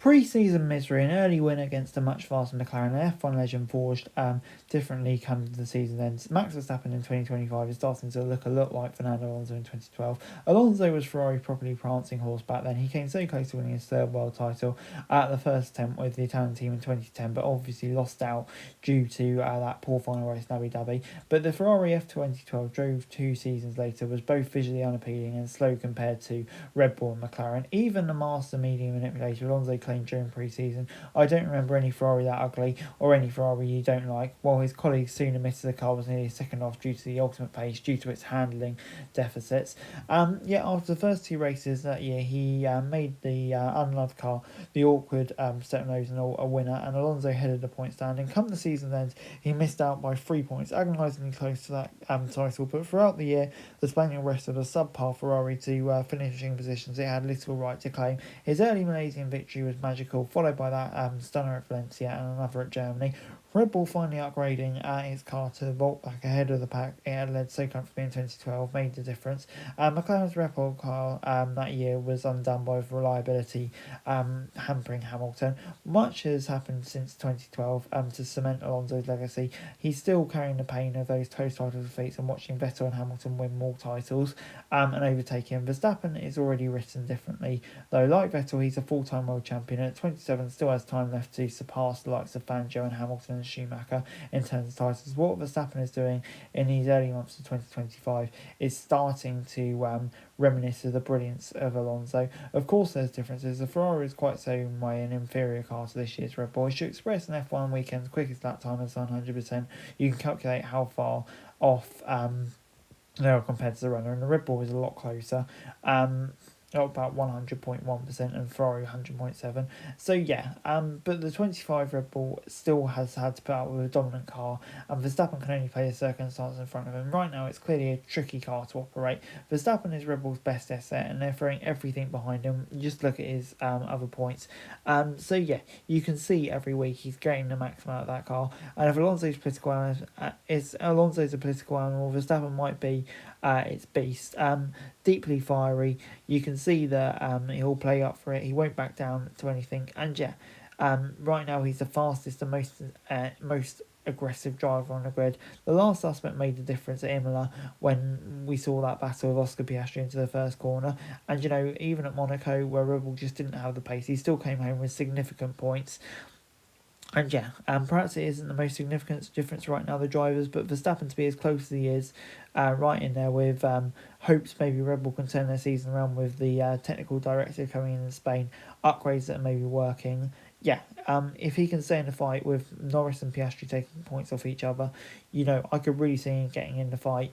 Pre-season misery, an early win against a much faster McLaren, an F1 legend forged differently come to the season ends. Max Verstappen in 2025 is starting to look a lot like Fernando Alonso in 2012. Alonso was Ferrari's properly prancing horse back then. He came so close to winning his third world title at the first attempt with the Italian team in 2010, but obviously lost out due to that poor final race in Abu Dhabi. But the Ferrari F2012 drove 2 seasons later was both visually unappealing and slow compared to Red Bull and McLaren. Even the master media manipulator Alonso claimed during pre-season, "I don't remember any Ferrari that ugly, or any Ferrari you don't like," while his colleagues soon admitted the car was nearly a second off due to the ultimate pace due to its handling deficits. Yet after the first 2 races that year, he made the unloved car, the awkward step nose and all, a winner, and Alonso headed the point standing. Come the season's end, he missed out by 3 points, agonisingly close to that title, but throughout the year, displaying the rest of a subpar Ferrari to finishing positions it had little right to claim. His early Malaysian victory was magical, followed by that stunner at Valencia and another at Germany. Red Bull finally upgrading its car to vault back ahead of the pack it had led so comfortably in 2012 made the difference. McLaren's Red Bull car that year was undone by reliability hampering Hamilton. Much has happened since 2012 to cement Alonso's legacy. He's still carrying the pain of those close title defeats and watching Vettel and Hamilton win more titles and overtake him. Verstappen is already written differently, though like Vettel he's a full-time world champion. At 27 still has time left to surpass the likes of Fangio and Hamilton and Schumacher in terms of titles. What Verstappen is doing in these early months of 2025 is starting to reminisce of the brilliance of Alonso. Of course there's differences. The Ferrari is quite so way an inferior car to this year's Red Bull. It should express an F1 weekend's quickest lap time as 100%. You can calculate how far off they are compared to the runner, and the Red Bull is a lot closer. About 100.1% and Ferrari 100.7%. So yeah, but the 25 Red Bull still has had to put out with a dominant car, and Verstappen can only play the circumstances in front of him. Right now, it's clearly a tricky car to operate. Verstappen is Red Bull's best asset, and they're throwing everything behind him. Just look at his other points. So yeah, you can see every week he's getting the maximum out of that car. And if Alonso's a political animal, Verstappen might be its beast. Deeply fiery. You can see that he'll play up for it. He won't back down to anything. And yeah, right now he's the fastest and most aggressive driver on the grid. The last aspect made the difference at Imola when we saw that battle of Oscar Piastri into the first corner. And even at Monaco, where Red Bull just didn't have the pace, he still came home with significant points. And yeah, perhaps it isn't the most significant difference right now, the drivers, but Verstappen to be as close as he is, right in there with hopes maybe Red Bull can turn their season around with the technical director coming in Spain, upgrades that are maybe working. Yeah, if he can stay in the fight with Norris and Piastri taking points off each other, I could really see him getting in the fight,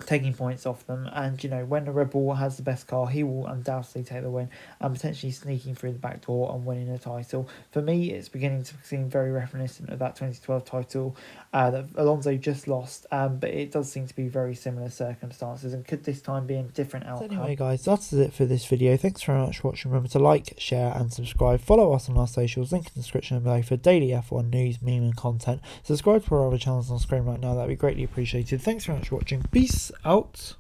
taking points off them, and when the Red Bull has the best car, he will undoubtedly take the win and potentially sneaking through the back door and winning a title. For me, it's beginning to seem very reminiscent of that 2012 title that Alonso just lost, but it does seem to be very similar circumstances, and could this time be a different outcome. So anyway guys, that's it for this video. Thanks very much for watching. Remember to like, share and subscribe. Follow us on our socials, link in the description below for daily F1 news, meme and content. Subscribe to our other channels on screen right now, that'd be greatly appreciated. Thanks very much for watching. Peace out.